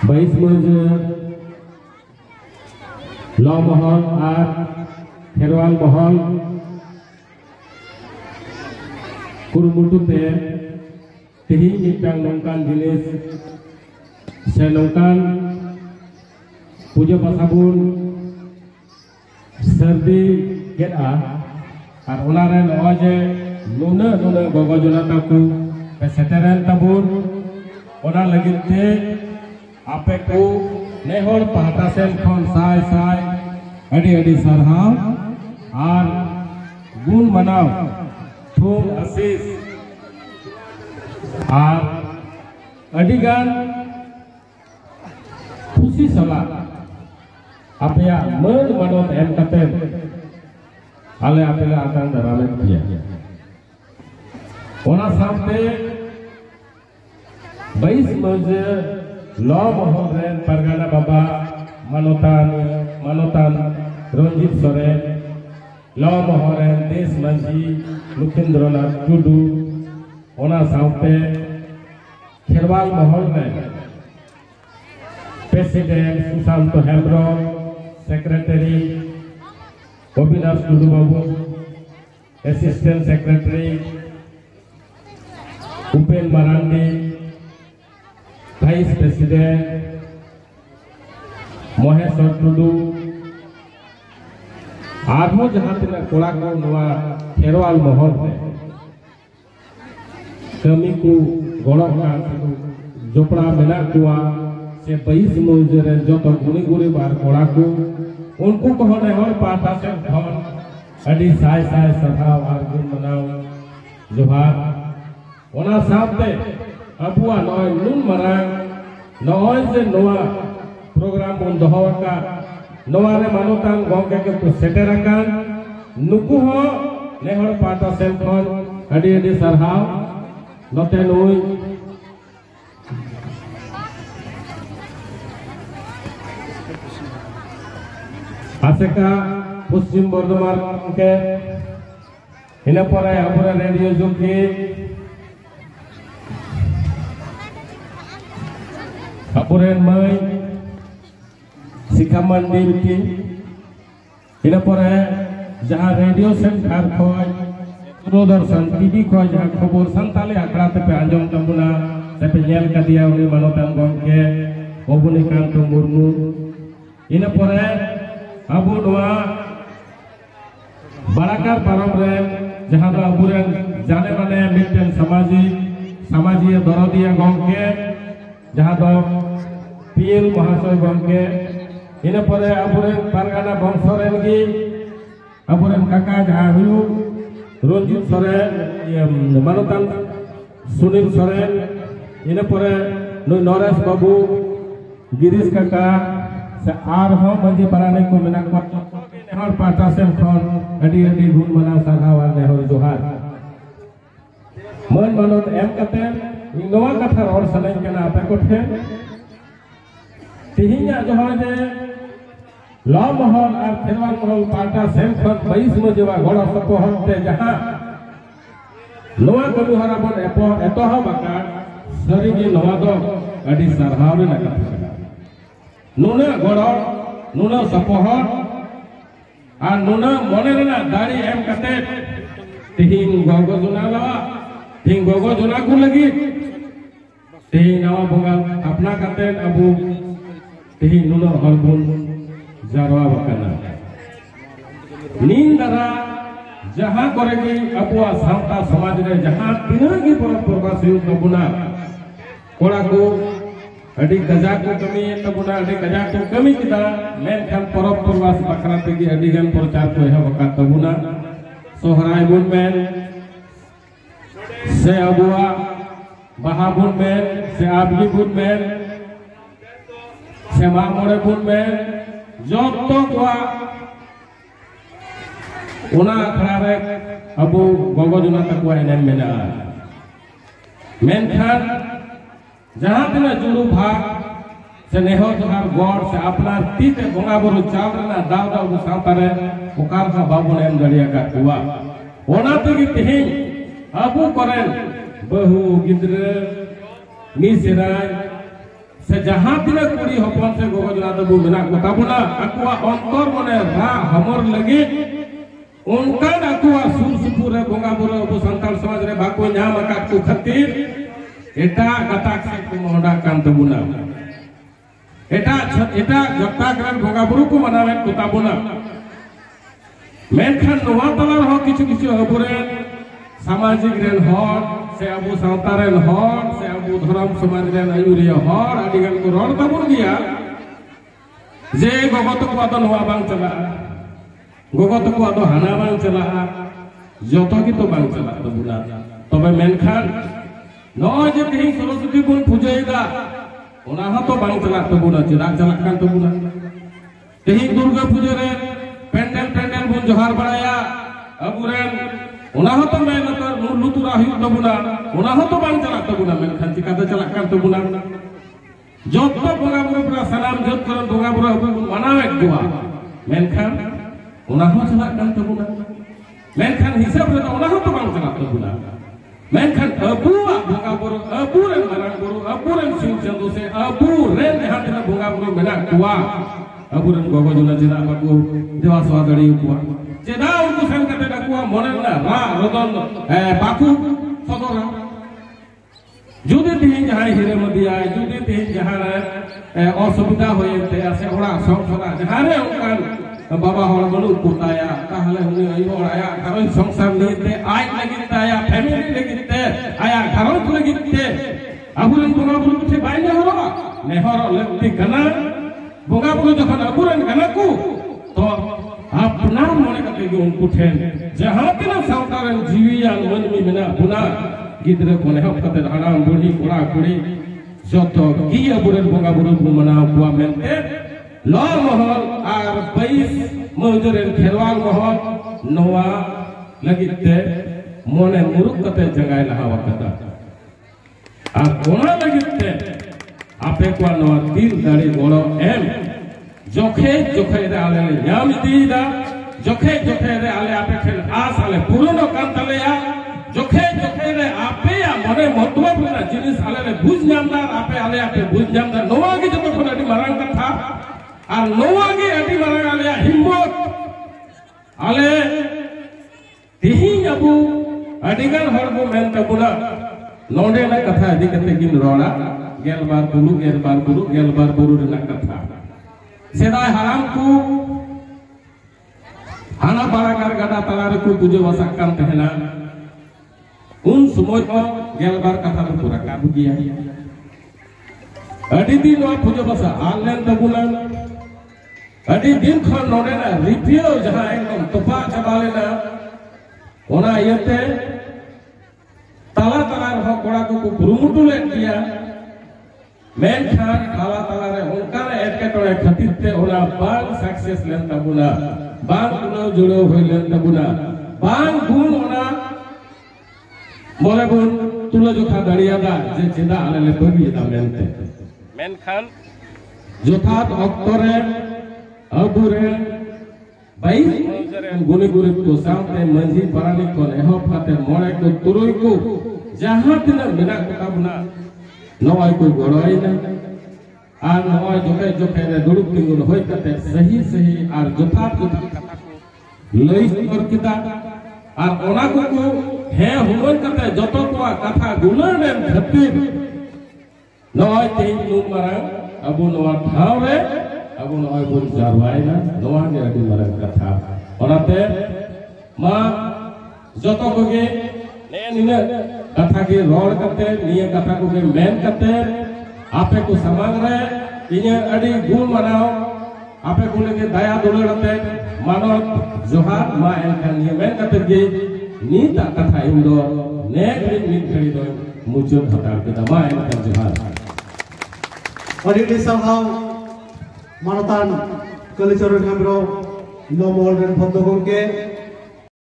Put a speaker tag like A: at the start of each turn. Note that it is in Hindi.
A: बाईस मुझे लौ महल और खेरवाल महल कुरुमुटु ते तिही मिटang nongkan जिनिस से nongkan puja pasabun serdi geda ar onaren oje nuna gogo jonata ku peseteren tabun ona lagit te ape ku nehor pahata sen khon sai adi sarhaw ar gun manaw thum asis ar adigan खुशी सला आपया मन मनोत एम कते आले आपेला आकान दरामे किया ओना सामते 22 मजे लौ महल रे परगाना बाबा मनोतान रंजित सोरेन लौ महल रे देश मंजी लुखेंद्रनाथ टुडू ओना सामते खेरवाल महल रे Presiden Susanto Hembron, Secretary Gobinath Tudu Babu, Assistant Secretary Upen Marandi, Vice President Moheswar Tudu, Armo jahan tina kola ko noa Kherwal Mahal re kami ku golok kan jopra menak kuwa से 22 मुजरे जो तो गुनी बार कोड़ा को उनको कहने हो पाता से धन अडी साय सभाव आर गुण मनाव जोहार ओना सामते अबुआ नय नुन मरांग नय से नोआ प्रोग्राम बन दोहका नोआ रे मानोतान गंगे के तो सेटेराकान नुकु हो नेहर पाता से धन अडी सरहाव नते नोई आसेका पश्चिम बर्धमान के इन पर हमारे रेडियो जोगी हमारे मई शिखा मंदिर की इन पर जहाँ रेडियो सेंटर खोज दूरदर्शन टीवी खोज जहाँ खबर संताले आखड़ा पे आंजम तमुना से पे नेल का दिया उन्हें मनोतान गंगे अबुनिकांत मुर्मू इन पर अबू नोआ बराकार परम रे जहां दो अबुरेन जाने माने मिटन समाजी दरदिया गंगे जहां दो पीएल महाशय गंगे इन परे अबुरेन परगाना बंशरेन गी अबुरेन काका जहां हुयु रंजित सोरेन मानोतान सुनील सोरेन इन परे नरेश बाबू गिरीश काका से आर हो मंजी पराने को मिना को नेहर पाटा से खन अडी गुण मना सागावा नेहर जोहार मन मनोत एम कते नवा कथा और सनन केना आपे कोठे तिहिया जोहार जे लौ महल और खेरवाल महल पाटा से खन 22 मजेवा घोड़ा सपो हते जहां नवा कबु हरा बन एतो हा बाका सरी जे नवा दो अडी सरहाव ने कथा नुना गोड़ो नुना सपोहर और नुना मोने ना दाड़ी एम कते तिहिन गोगो जुनाला तिहिन गोगो जुना को लगी तिहिन नवा बोगा अपना कते अबू तिहिन नुना हरबुन जारवा बकना नींद दरा जहां करेगी अबुआ सावता समाज रे जहां तीना की परंपरा से तबुना कोड़ा को अडी गजाक को कमी तबुना अडी गजाक को कमी किदा मेनखान परब परवास बखरा तेगी अडी गन प्रचार को है वका तबुना सोहराय बुन मेन से अबुआ बहा बुन मेन से आबगी बुन मेन से मामोड़े बुन मेन जोतो को उना अखड़ा रे अबु गोगो जुना तकवा एनेम मेना मेनखान जहां तना जुड़ू भाग से नेहो जहार गॉड से अपना तीते बोंगा बुरु चाल रना दाव दाव को सावतारे ओकार का बाबू एम दड़िया का कुआ ओना तेगी तिहिं अबू करेन बहु गिद्रे मिसिराय से जहां तिना कुड़ी हपन से गोगो जना तबु मेना को ताबुना अकुआ अंतर मने रा हमर लगे उनका अकुआ सुर सुपुरे बोंगा बुरु अबू संताल समाज रे बाको न्याम अकात को खातिर एटा गताक से को मोहडा कान तबुना एटा जत्ता करन बोंगा बुरु को मनावे को ताबुना मेनखान नोवा तलार हो किछु किछु अबुरे सामाजिक रेन हर से अबु सावता रेन हर से अबु धर्म समाज रेन आयुरिया हर आदिगन को रोड ताबुन गया जे गगत को आदो नोवा बांग चला गगत को आदो हाना बांग चला जतो की तो बांग चला तबुना तबे मेनखान नो जे तिहिं सरस्वती बुन पूजयदा ओना ह तो बांग चला तबुना चिदा चला कान तबुना तिहिं दुर्गा पूजा रे पेंडल बुन जोहार बड़ाया अबुरेन ओना हो तो मैं नतर लुतुरा हुई तबुना ओना हो तो बांग चला तबुना मेनखान चिकाते चला कान तबुना जब तो बोंगा बुरु पूरा सलाम जब करन बोंगा बुरु मनावे दुआ मेनखान ओना हो चला कान तबुना मेनखान हिसाब रे ओना हो तो बांग चला तबुना मेनखान अबुआ बोंगा बुरु अबुरेन मारांग बुरु अबुरेन सिंह चंदू से अबुरेन जहां तिना बोंगा बुरु मेना दुआ अबुरेन गोगो जुना चिदा बाकु देवा स्वागड़ी कुआ चिदा उनको सन कते डाकुआ मोनेना रा रदन बाकु सदरा जुदे तिहिं जहां हिरे मदिया जुदे तिहिं जहां असुविधा होयते आसे ओड़ा संसार जहां रे उनकान बाबा हर बलु कुताया ताहले उनी अयो आया घरन संसार लेते आज लगिते आया फैमिली लगिते आया घरन लगिते अबुरेन बोंगा बुरु कुछ बाइने होगा नेहर लगती कना बोंगा बुरु जखन अबुरेन कना को तो अपना मने कते के उनको ठेन जहां तिना सावतारन जीवियान मनमी मेना बुना गिद्रे कोने हप कते हराम बुढ़ी कोड़ा कुड़ी जतो की अबुरेन बोंगा बुरु को मना बुआ मेनते लाल महल आर 22 मौजरेन खेरवाल महल नोवा लगिते मोने मुरुक कते जगाय लहा वकता आ कोना लगिते आपे को नोवा तीर दाड़ी गोड़ो एम जोखे जोखे रे आले न्याम दीदा जोखे जोखे रे आले आपे खेल आस आले पुरोनो कांतलेया जोखे जोखे रे आपे या मने महत्वपूर्ण जिनिस आले रे बुझ नामदार आपे आले आपे बुझ नामदार नोवा की जतो कोन अडी मारांग कथा और नोवा की अडी मारांग आले हिम्मत आले तिहिं अबु अडिगन हरबो मेन तबुना नोंडे ना कथा अदी कते किन रोड़ा गेलबार बुरु रे ना कथा सेदाय हराम को हाना बाराकार गदा तलारे को तुझे वसाक कान तहना उन समय को गेलबार कथा रे पूरा काबू किया अडी दिन वा पुजो बसा आनलेन तबुना अडी दिन खन नोडे ना रिपियो जहां एकदम तोपा चबाले ना ओना यते ताला ताला रे कोड़ा को गुरुमुटु ले किया मेनखान ताला ताला रे उनका एटके टोळे खातिर ते ओना बांग सक्सेस लेन तबुना बांग कुनो जुड़ो होय लेन तबुना बांग गुण ओना मोले गुण तुला जोखा दड़िया दा जे चिदा आले ले बगी दा मेनते मेनखान जोथात अक्तरे अबुरे 22 मौजरे गुनी गुरी को सामते मंझी परानी को एहो फाते मोळे को तुरुई को जहां तिना बिना तबुना नवाई को गोड़ाई ना आर नवाई जोखे जोखे रे दुड़ुक तिंगुन होय कते सही सही आर जोथात कथा को लई कर किता आर ओना को हे हुमन कते जतो तो कथा गुणन रे खातिर नवाई तेन नु मारा अबु नवा ठाव रे अबु नवाई बुन जारवाई ना नवा के अडी मारा कथा ओनाते मा जतो कोगे ने निने कथा के रोड करते निये कथा को के मेन करते आपे को समांग रे इने अडी गुण मनाओ आपे को लेके दया दुलड़ते मानो जोहार मा एनखान निये मेन करते के नीता कथा इंदो नेक मिट खड़ी दो मुचो हटार के मा एनखान जोहार
B: और इट somehow मानतान कलिचरण हमरो नो मोल्डन भद्दगों के